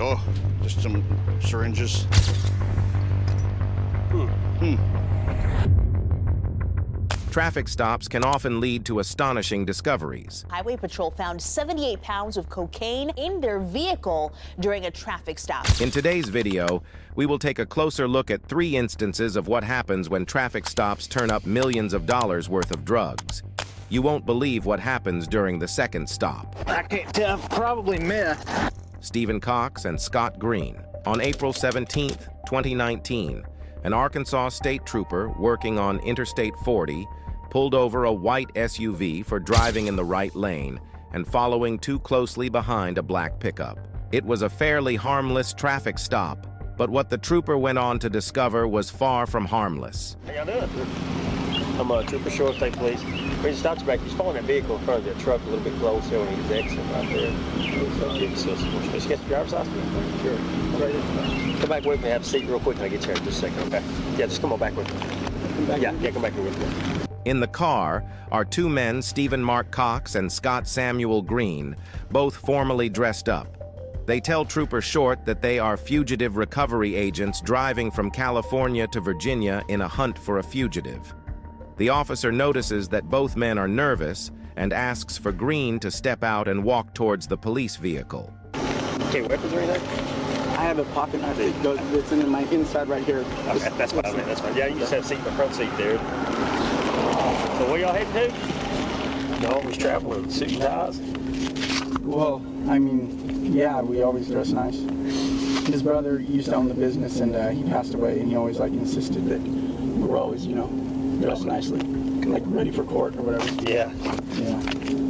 Oh, just some syringes. Traffic stops can often lead to astonishing discoveries. Highway Patrol found 78 pounds of cocaine in their vehicle during a traffic stop. In today's video, we will take a closer look at 3 instances of what happens when traffic stops turn up millions of dollars worth of drugs. You won't believe what happens during the second stop. I can't tell, probably meth. Stephen Cox and Scott Green. On April 17, 2019, an Arkansas state trooper working on Interstate 40 pulled over a white SUV for driving in the right lane and following too closely behind a black pickup. It was a fairly harmless traffic stop, but what the trooper went on to discover was far from harmless. How y'all doing? I'm Trooper Short, State Police. We just stopped you back. He's following that vehicle in front of that truck a little bit closer when he's exiting right there. Just get the driver's license? Sure. Come back with me, have a seat real quick, and I'll get you in just a second, okay? Yeah, just come on back with me. Yeah, come back here with me. In the car are 2 men, Stephen Mark Cox and Scott Samuel Green, both formally dressed up. They tell Trooper Short that they are fugitive recovery agents driving from California to Virginia in a hunt for a fugitive. The officer notices that both men are nervous and asks for Green to step out and walk towards the police vehicle. Okay, weapons or anything? I have a pocket knife. It's in my inside right here. Okay, that's fine, man, that's fine. Yeah, you just have a seat in the front seat there. So where y'all heading to? No, always traveling, suit and ties. Well, I mean, yeah, we always dress nice. His brother used to own the business, and he passed away, and he always insisted that we were always, dressed nicely, ready for court or whatever. Yeah. Yeah.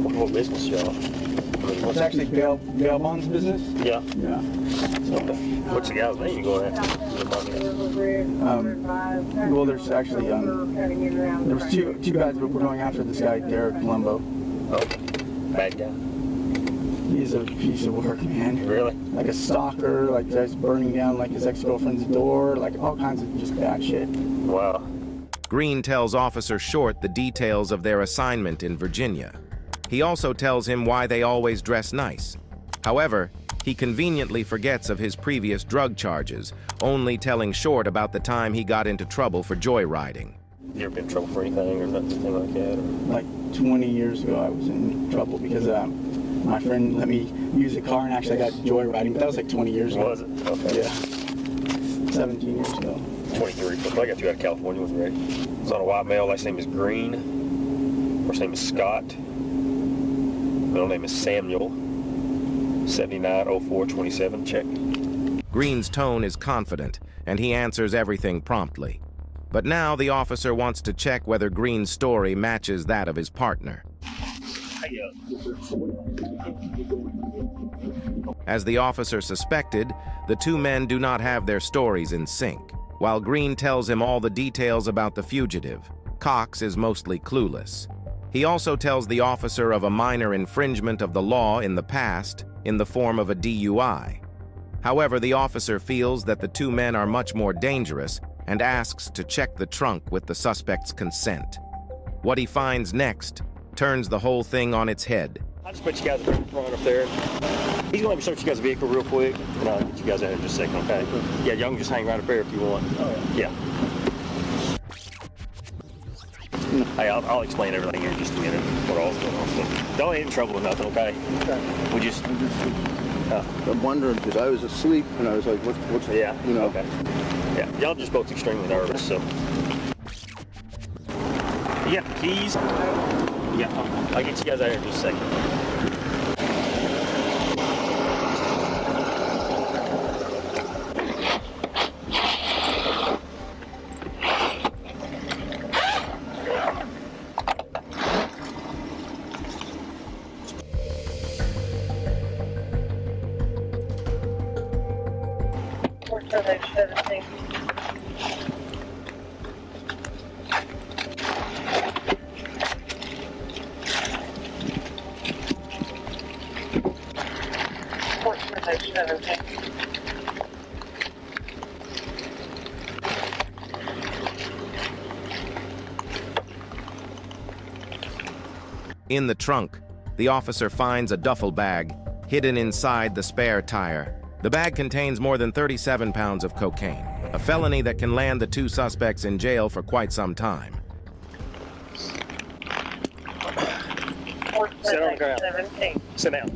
What business y'all? It's actually bail bonds business. Yeah. Yeah. So, What's the guy's name you going after? well, there's actually there's two guys that were going after this guy, Derek Colombo. Oh, bad guy. He's a piece of work, man. Really? Like a stalker, just burning down his ex-girlfriend's door, all kinds of just bad shit. Wow. Green tells Officer Short the details of their assignment in Virginia. He also tells him why they always dress nice. However, he conveniently forgets of his previous drug charges, only telling Short about the time he got into trouble for joyriding. You ever been in trouble for anything or nothing like that? Or? 20 years ago, I was in trouble because my friend let me use a car and actually I got joyriding, but that was 20 years ago. Was it? Okay. Yeah. 17 years ago. 23. I got you out of California with Ray. It's on a white male. Last name is Green. First name is Scott. Middle name is Samuel. 790427. Check. Green's tone is confident, and he answers everything promptly. But now the officer wants to check whether Green's story matches that of his partner. As the officer suspected, the 2 men do not have their stories in sync. While Green tells him all the details about the fugitive, Cox is mostly clueless. He also tells the officer of a minor infringement of the law in the past in the form of a DUI. However, the officer feels that the 2 men are much more dangerous and asks to check the trunk with the suspect's consent. What he finds next turns the whole thing on its head. I'll just put you guys in front up there. He's going to search you guys' vehicle real quick, and I'll get you guys out in just a second, okay? Yeah, y'all can just hang right up there if you want. Oh, yeah. Hey, I'll explain everything here in just a minute, what all's going on. So don't get in trouble with nothing, okay? Okay. We just... I'm wondering, because I was asleep, and I was like, what's Yeah, okay. Yeah, y'all just both extremely nervous, so... You got the keys? Yeah, I'll get you guys out here in just a second. In the trunk, the officer finds a duffel bag hidden inside the spare tire The bag contains more than 37 pounds of cocaine, a felony that can land the two suspects in jail for quite some time. Sit on the ground. Sit down.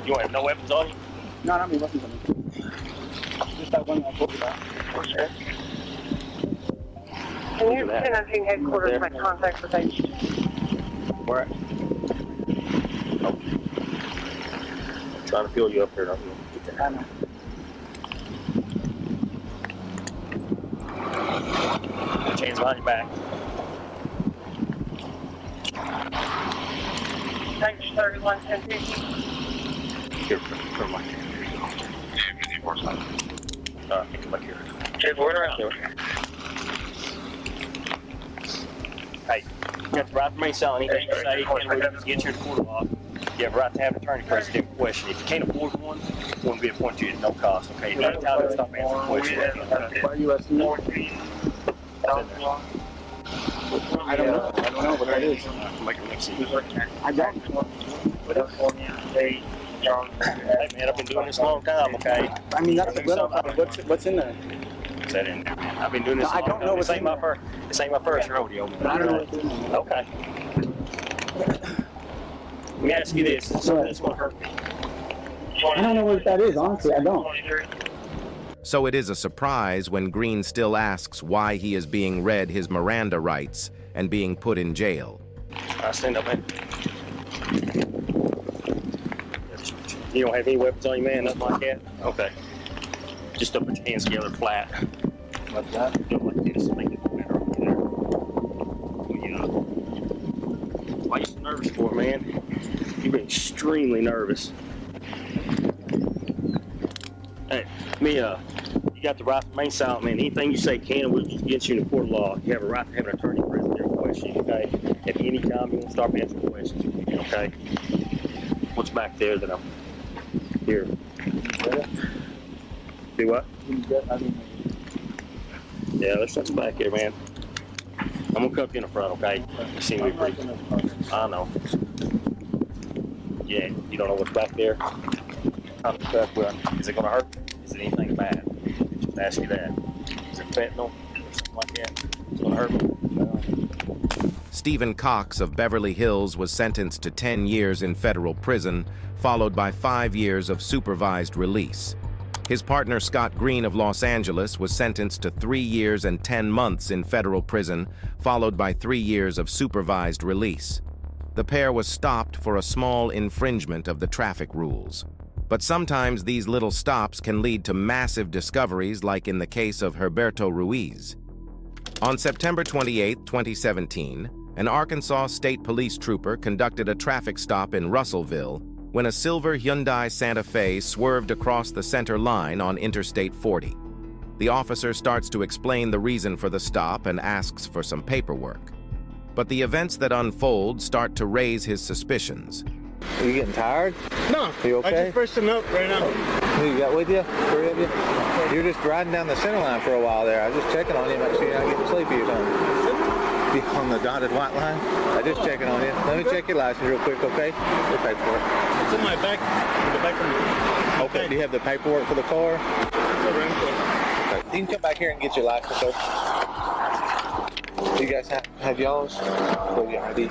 You want to have no weapons on you? No, not me. Wasn't something. Just that one that I told you about. Sure. Can you send us in headquarters my contact with them? Where at? Oh. Trying to fill you up here, don't you? I know. Chains behind your back. Thanks, 3110. Here, from my here you go. Come back here. Okay, going around. Hey, you got the right to remain silent. Anything you say can we just get you in court of law. You have a right to have an attorney present to question. If you can't afford one, won't be appointed to you at no cost. Okay, you need time to stop answering questions. Why are you asking me? I don't know what that is. Make it make sense. I don't. Hey man, I've been doing this a long time, okay? I mean, that's the little. What's in there? Is that in there, man? I've been doing this a long time. I don't know what's in there. This ain't my first rodeo, man. I don't know what's in there. Okay. Let me ask you this. Is something that's going to hurt me? I don't know what that is, honestly. I don't. So it is a surprise when Green still asks why he is being read his Miranda rights and being put in jail. I stand up, man. You don't have any weapons on you, man? Nothing like that? Okay. Just don't put your hands together flat. Like that? Do it like this. Make it better over there. Why are you so nervous for, man? You've been extremely nervous. Hey, you got the right to remain silent, man. Anything you say can, we'll just get you in the court of law. You have a right to have an attorney present there to question you, okay? At any time you want to start answering questions, okay? What's back there that I'm here? Do what? Yeah, there's something back here, man. I'm gonna cuff you in the front, okay? You seem to be pretty. I know. Yeah, you don't know what's back there? I'm cuff. Well, is it gonna hurt? Is it anything bad? Just ask you that. Is it fentanyl? Something like that? It's gonna hurt me? Stephen Cox of Beverly Hills was sentenced to 10 years in federal prison, followed by 5 years of supervised release. His partner Scott Green of Los Angeles was sentenced to 3 years and 10 months in federal prison, followed by 3 years of supervised release. The pair was stopped for a small infringement of the traffic rules. But sometimes these little stops can lead to massive discoveries, like in the case of Herberto Ruiz. On September 28, 2017, an Arkansas State Police trooper conducted a traffic stop in Russellville when a silver Hyundai Santa Fe swerved across the center line on Interstate 40. The officer starts to explain the reason for the stop and asks for some paperwork. But the events that unfold start to raise his suspicions. Are you getting tired? No. You okay? I just freshened up right now. Who you got with you? 3 of you? You're just riding down the center line for a while there. I was just checking on you, make sure you're not getting sleepy or something. You on the dotted white line? I just checking on you. Let me check your license real quick, okay? Your paperwork. It's in my back. In the back of me. Okay. Do you have the paperwork for the car? It's a rental. Okay. You can come back here and get your license, okay? You guys have y'all's? Or your ID?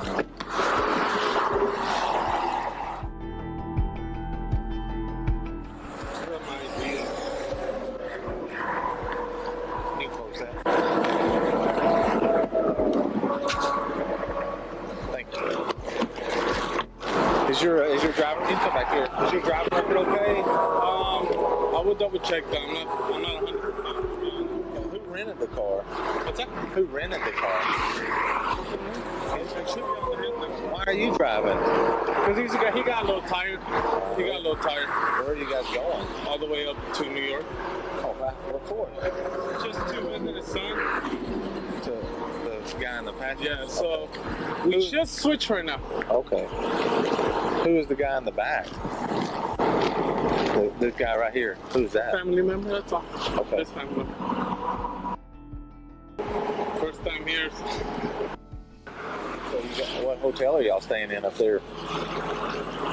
Is your driver? You can come back here. Is your driver record okay? I would double check that. I'm not 100%. Who rented the car? What's that? Who rented the car? It should be on the business. Why are you driving? Because he got a little tired. He got a little tired. Where are you guys going? All the way up to New York. Oh, what for? Just to visit his son. To the guy in the passenger? Yeah, so we just switched right now. Okay. Who is the guy in the back? This guy right here. Who's that? Family member, that's all. Okay. That's family member. First time here. So what hotel are y'all staying in up there?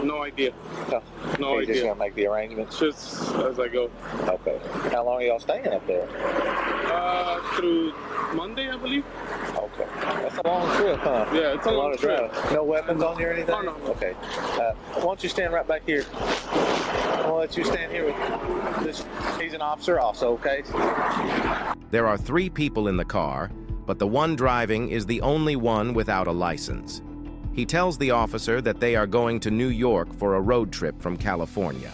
No idea. No. No You're just idea. gonna make the arrangements? Just as I go. Okay. How long are y'all staying up there? Through Monday, I believe. Okay. That's a long trip, huh? Yeah, it's a long lot of trip. driving. No weapons on you or anything? No, no. Okay. Why don't you stand right back here? I'll let you stand here with this. He's an officer also, okay? There are 3 people in the car, but the one driving is the only one without a license. He tells the officer that they are going to New York for a road trip from California,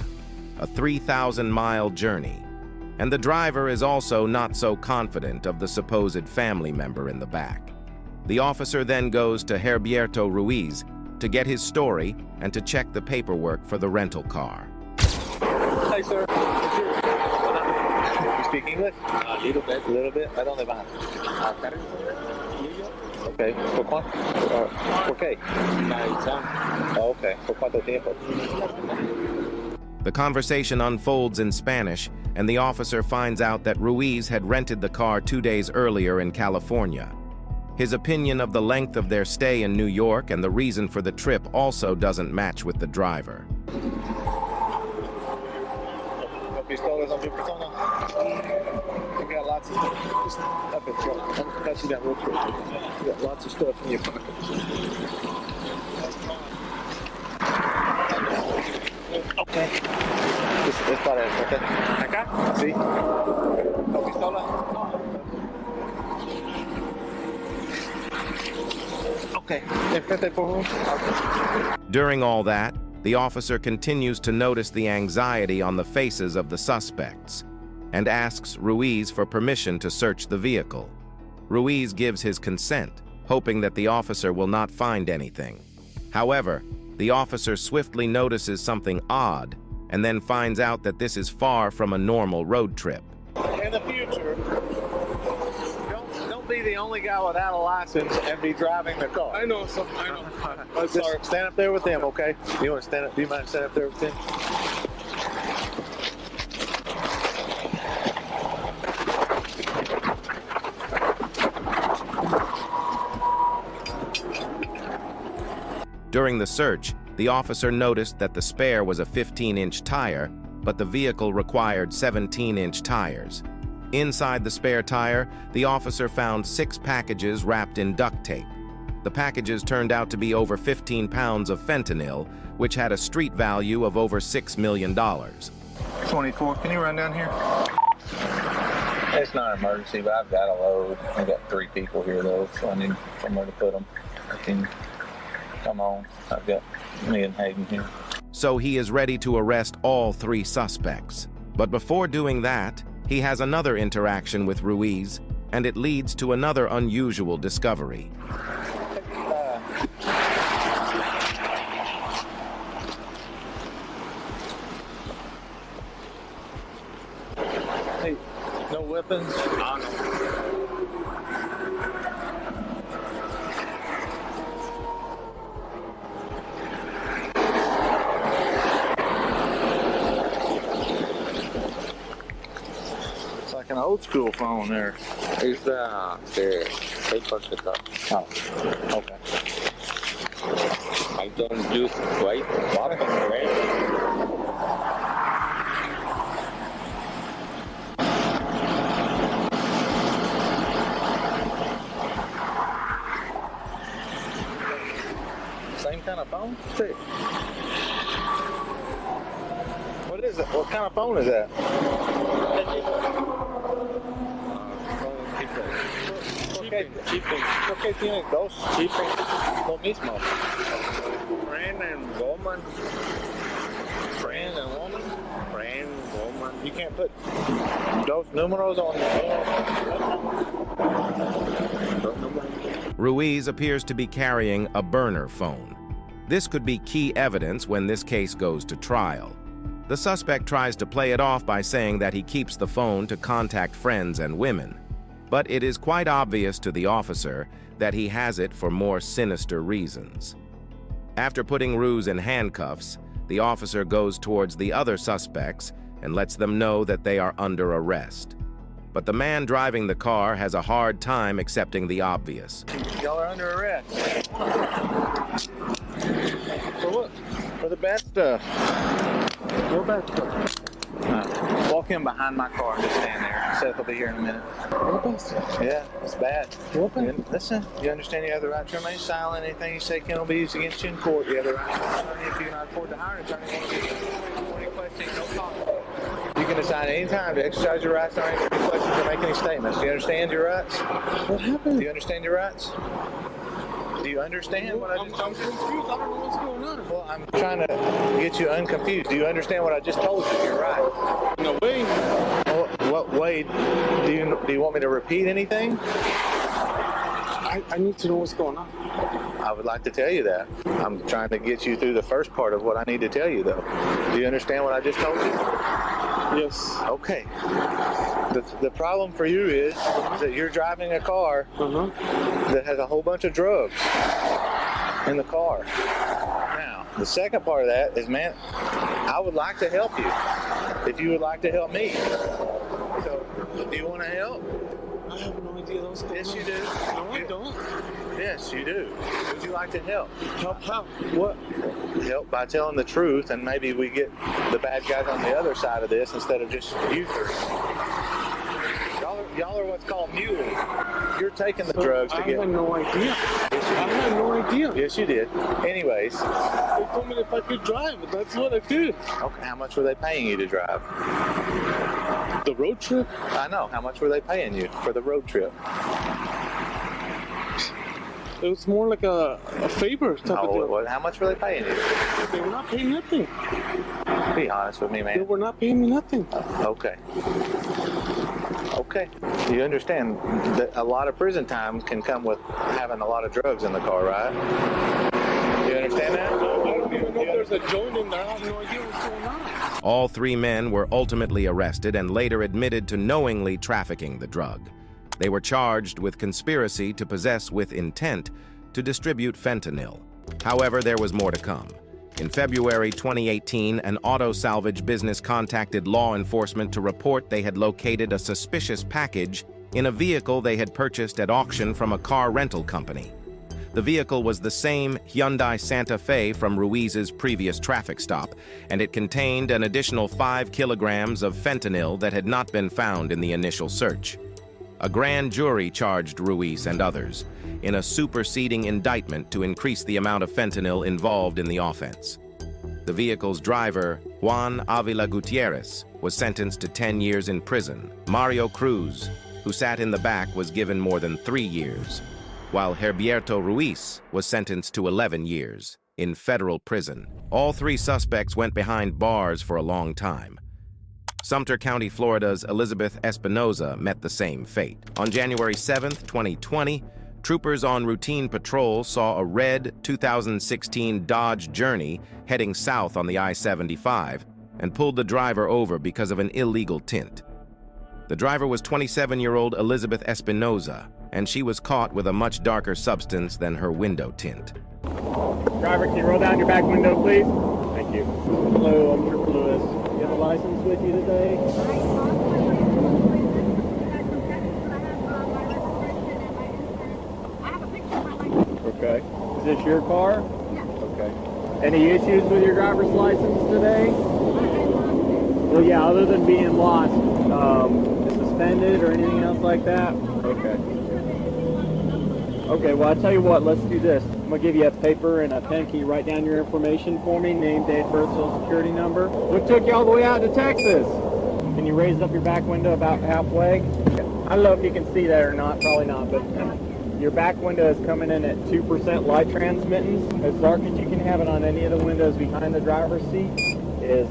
a 3,000-mile journey. And the driver is also not so confident of the supposed family member in the back. The officer then goes to Herberto Ruiz to get his story and to check the paperwork for the rental car. Hey, sir. You speak English? A little bit. A little bit? ¿A dónde van? Okay. ¿Por cuánto? ¿Por qué? Oh, okay. ¿Por cuánto tiempo? The conversation unfolds in Spanish, and the officer finds out that Ruiz had rented the car 2 days earlier in California. His opinion of the length of their stay in New York and the reason for the trip also doesn't match with the driver. Pistolas on your persona? You got lots of stuff. Just up and go. I'll pass you down real quick. You got lots of stuff in your pocket. Okay. Es para eso, okay? ¿Acá? Sí. ¿Con pistola? Okay. Enfrente, por favor. During all that, the officer continues to notice the anxiety on the faces of the suspects and asks Ruiz for permission to search the vehicle. Ruiz gives his consent, hoping that the officer will not find anything. However, the officer swiftly notices something odd and then finds out that this is far from a normal road trip. In the future, don't be the only guy without a license and be driving the car. I know, so I know. I'm Just sorry. stand up there with them, okay? You want to stand up? Do you mind standing up there with them? During the search, the officer noticed that the spare was a 15-inch tire, but the vehicle required 17-inch tires. Inside the spare tire, the officer found 6 packages wrapped in duct tape. The packages turned out to be over 15 pounds of fentanyl, which had a street value of over $6 million. 24, can you run down here? It's not an emergency, but I've got a load. I've got 3 people here, though, so I need somewhere to put them. I can come on. I've got me and Hayden here. So he is ready to arrest all 3 suspects. But before doing that, he has another interaction with Ruiz, and it leads to another unusual discovery. Hey, no weapons? It's like an old school phone there. It's the paper cutter. Oh, okay. I don't use white bottom, right? Same kind of phone? What is it? What kind of phone is that? ¿Por qué tiene 2 chips? Lo mismo. Friend and woman. Friend and woman? Friend, woman. You can't put those numerals on Ruiz appears to be carrying a burner phone. This could be key evidence when this case goes to trial. The suspect tries to play it off by saying that he keeps the phone to contact friends and women. But it is quite obvious to the officer that he has it for more sinister reasons. After putting Ruiz in handcuffs, the officer goes towards the other suspects and lets them know that they are under arrest. But the man driving the car has a hard time accepting the obvious. Y'all are under arrest. For what? For the bad stuff. Go back to it. Walk in behind my car and just stand there. Seth will be here in a minute. Yeah, it's bad. Listen, you understand you have the right to remain silent. Anything you say can be used against you in court. You have the right to hire an attorney. If you cannot afford to hire an attorney, any questions, no comment. You can decide any time to exercise your rights, not answer any questions or make any statements. Do you understand your rights? What happened? Do you understand your rights? Do you understand what I just told you? I'm confused. I don't know what's going on. Well, I'm trying to get you unconfused. Do you understand what I just told you? You're right. No way. Well, what way? Do you want me to repeat anything? I need to know what's going on. I would like to tell you that. I'm trying to get you through the first part of what I need to tell you, though. Do you understand what I just told you? Yes. Okay. The problem for you is that you're driving a car that has a whole bunch of drugs in the car. Now, the second part of that is, man, I would like to help you if you would like to help me. So, do you want to help? I have no idea what's going on. Yes, you do. No, I don't. Yes, you do. Would you like to help? Help how? What? Help by telling the truth, and maybe we get the bad guys on the other side of this instead of just you three. Y'all are what's called mules. You're taking the drugs to get. I had no idea. I had no idea. Yes, you did. Anyways. They told me if I could drive. That's what I did. Okay, how much were they paying you to drive? The road trip? I know. How much were they paying you for the road trip? It was more like a favor type of deal. How much were they paying you? They were not paying nothing. Be honest with me, man. They were not paying me nothing. Okay. Okay. You understand that a lot of prison time can come with having a lot of drugs in the car, right? You understand that? I don't even know if there's a joint in there. I have no idea what's going on. All three men were ultimately arrested and later admitted to knowingly trafficking the drug. They were charged with conspiracy to possess with intent to distribute fentanyl. However, there was more to come. In February 2018, an auto salvage business contacted law enforcement to report they had located a suspicious package in a vehicle they had purchased at auction from a car rental company. The vehicle was the same Hyundai Santa Fe from Ruiz's previous traffic stop, and it contained an additional 5 kilograms of fentanyl that had not been found in the initial search. A grand jury charged Ruiz and others in a superseding indictment to increase the amount of fentanyl involved in the offense. The vehicle's driver, Juan Avila Gutierrez, was sentenced to 10 years in prison. Mario Cruz, who sat in the back, was given more than 3 years, while Herberto Ruiz was sentenced to 11 years in federal prison. All three suspects went behind bars for a long time. Sumter County, Florida's Elizabeth Espinoza met the same fate. On January 7, 2020, troopers on routine patrol saw a red 2016 Dodge Journey heading south on the I-75 and pulled the driver over because of an illegal tint. The driver was 27-year-old Elizabeth Espinoza, and she was caught with a much darker substance than her window tint. Driver, can you roll down your back window, please? Thank you. Hello, I'm Trooper Lewis. You have a license with you today? Okay. Is this your car? Okay. Any issues with your driver's license today? Well, yeah, other than being lost, suspended or anything else like that? Okay. Okay, well, I'll tell you what, let's do this. I'm going to give you a paper and a pen. Can you write down your information for me? Name, date, birth, social security number. What took you all the way out to Texas? Can you raise up your back window about halfway? I don't know if you can see that or not, probably not, but your back window is coming in at 2% light transmittance. As dark as you can have it on any of the windows behind the driver's seat is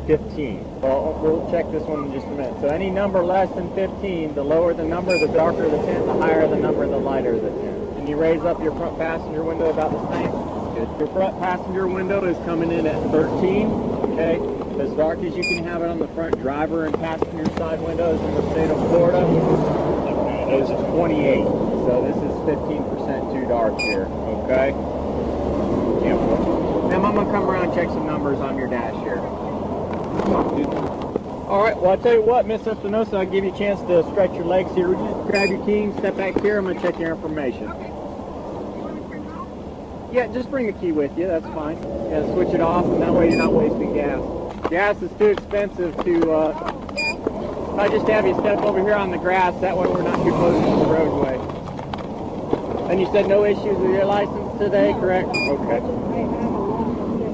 15. Well, we'll check this one in just a minute. So any number less than 15, the lower the number, the darker the tint, the higher the number, the lighter the tint. Can you raise up your front passenger window about the same? Good. Your front passenger window is coming in at 13, okay? As dark as you can have it on the front driver and passenger side windows in the state of Florida is 28. So this is 15% too dark here, okay? Yeah. Now I'm gonna come around and check some numbers on your dash here. All right, well, I'll tell you what, Miss Espinosa, I'll give you a chance to stretch your legs here. Would you just grab your key and step back here? I'm going to check your information. Okay. Yeah, just bring the key with you. That's fine. Yeah, switch it off, and that way you're not wasting gas. Gas is too expensive to, I just have you step over here on the grass, that way we're not too close to the roadway. And you said no issues with your license today, correct? Okay.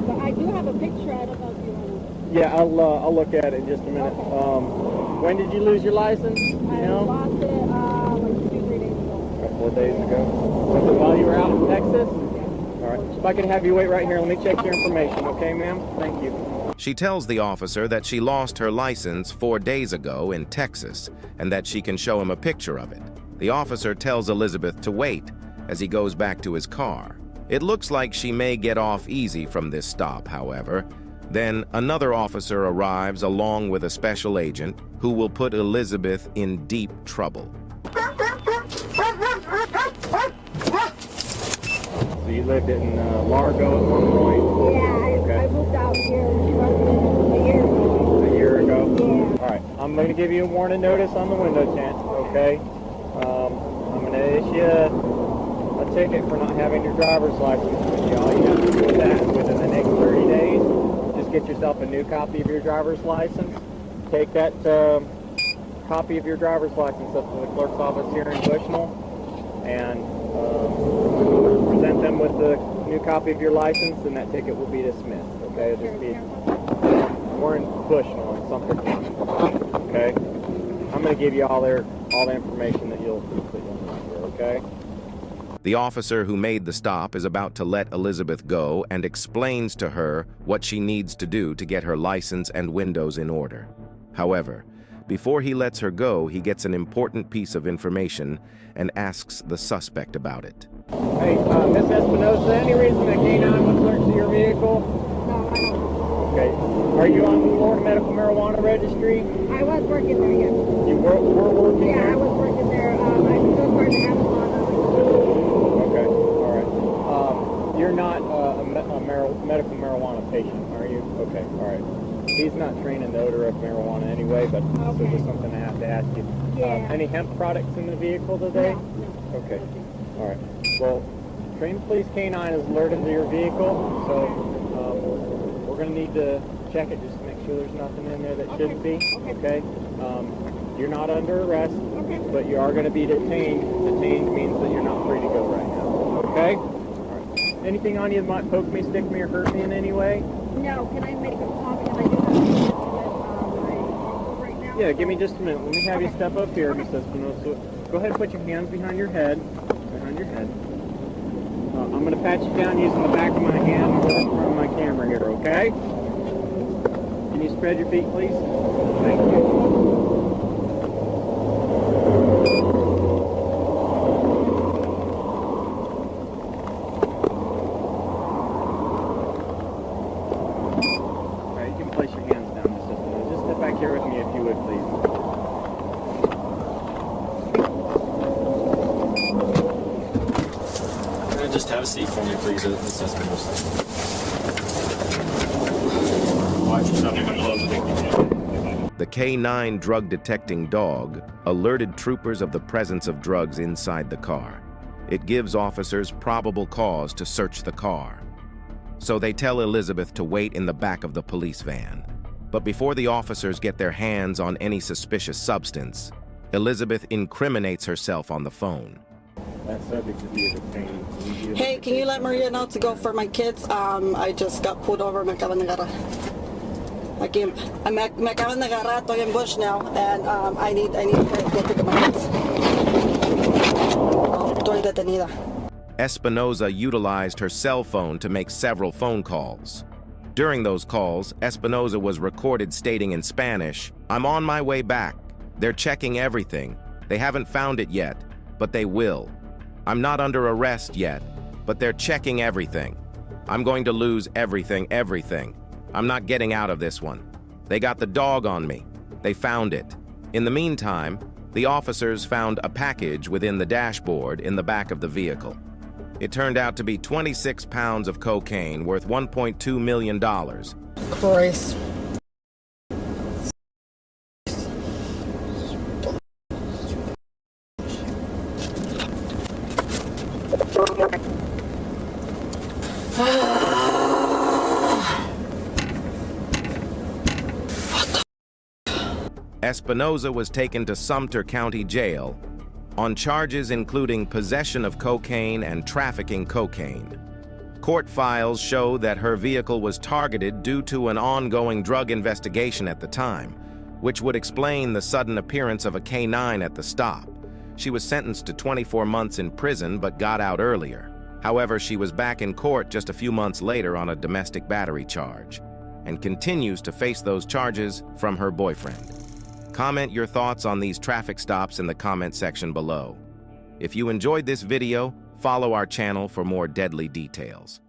But I do have a picture, I don't know if you want to. Yeah, I'll look at it in just a minute. When did you lose your license? You know? I lost it like 2-3 days ago. A couple of days ago. Was it while you were out in Texas? All right. If I could have you wait right here, let me check your information, okay, ma'am? Thank you. She tells the officer that she lost her license 4 days ago in Texas and that she can show him a picture of it. The officer tells Elizabeth to wait as he goes back to his car. It looks like she may get off easy from this stop, however. Then another officer arrives along with a special agent who will put Elizabeth in deep trouble. So you lived in Largo at one point? Yeah, I moved out here a year ago. A year ago? Yeah. All right, I'm going to give you a warning notice on the window tint, okay? I'm going to issue a ticket for not having your driver's license with you. All you have to do with that is within the next 30 days, just get yourself a new copy of your driver's license. Take that copy of your driver's license up to the clerk's office here in Bushnell and present them with the new copy of your license, and that ticket will be dismissed. Okay, it'll just be. We're in Bushnell in Sumter County. Okay, I'm going to give you all the information that you'll need. Okay. The officer who made the stop is about to let Elizabeth go and explains to her what she needs to do to get her license and windows in order. However, before he lets her go, he gets an important piece of information and asks the suspect about it. Hey, Miss Espinosa, any reason that K9 would search your vehicle? No, I don't. Okay. Are you on the Florida Medical Marijuana Registry? I was working there, yes. You were working there? Yeah, I was working there. I still work at Amazon. Okay, all right. You're not a medical marijuana patient, are you? Okay, all right. He's not trained in the odor of marijuana anyway, but this is just something I have to ask you. Yeah. Any hemp products in the vehicle today? No. Okay, all right. Well, Trained Police K9 is alerted to your vehicle, so we're going to need to check it just to make sure there's nothing in there that shouldn't be. Okay. You're not under arrest, but you are going to be detained. Detained means that you're not free to go right now. Okay? All right. Anything on you that might poke me, stick me, or hurt me in any way? No, can I make a copy? And I do have right now. Yeah, give me just a minute. Let me have you step up here, Miss Espinosa. Go ahead and put your hands behind your head. Behind your head. I'm going to pat you down using the back of my hand and hold it in front of my camera here, okay? Can you spread your feet, please? Thank you. Just have a seat for me, please. This doesn't The K9 drug detecting dog alerted troopers of the presence of drugs inside the car. It gives officers probable cause to search the car. So they tell Elizabeth to wait in the back of the police van. But before the officers get their hands on any suspicious substance, Elizabeth incriminates herself on the phone. Hey, can you let Maria know to go for my kids? I just got pulled over. Me acaban de agarrar. Aquí, me acaban de agarrar. Estoy en Bushnell, and I need to go pick up my kids. Estoy detenida. Espinosa utilized her cell phone to make several phone calls. During those calls, Espinosa was recorded stating in Spanish, "I'm on my way back. They're checking everything. They haven't found it yet, but they will. I'm not under arrest yet, but they're checking everything. I'm going to lose everything. I'm not getting out of this one. They got the dog on me. They found it." In the meantime, the officers found a package within the dashboard in the back of the vehicle. It turned out to be 26 pounds of cocaine worth $1.2 million. Christ. Espinoza was taken to Sumter County Jail on charges including possession of cocaine and trafficking cocaine. Court files show that her vehicle was targeted due to an ongoing drug investigation at the time, which would explain the sudden appearance of a K-9 at the stop. She was sentenced to 24 months in prison but got out earlier. However, she was back in court just a few months later on a domestic battery charge and continues to face those charges from her boyfriend. Comment your thoughts on these traffic stops in the comment section below. If you enjoyed this video, follow our channel for more deadly details.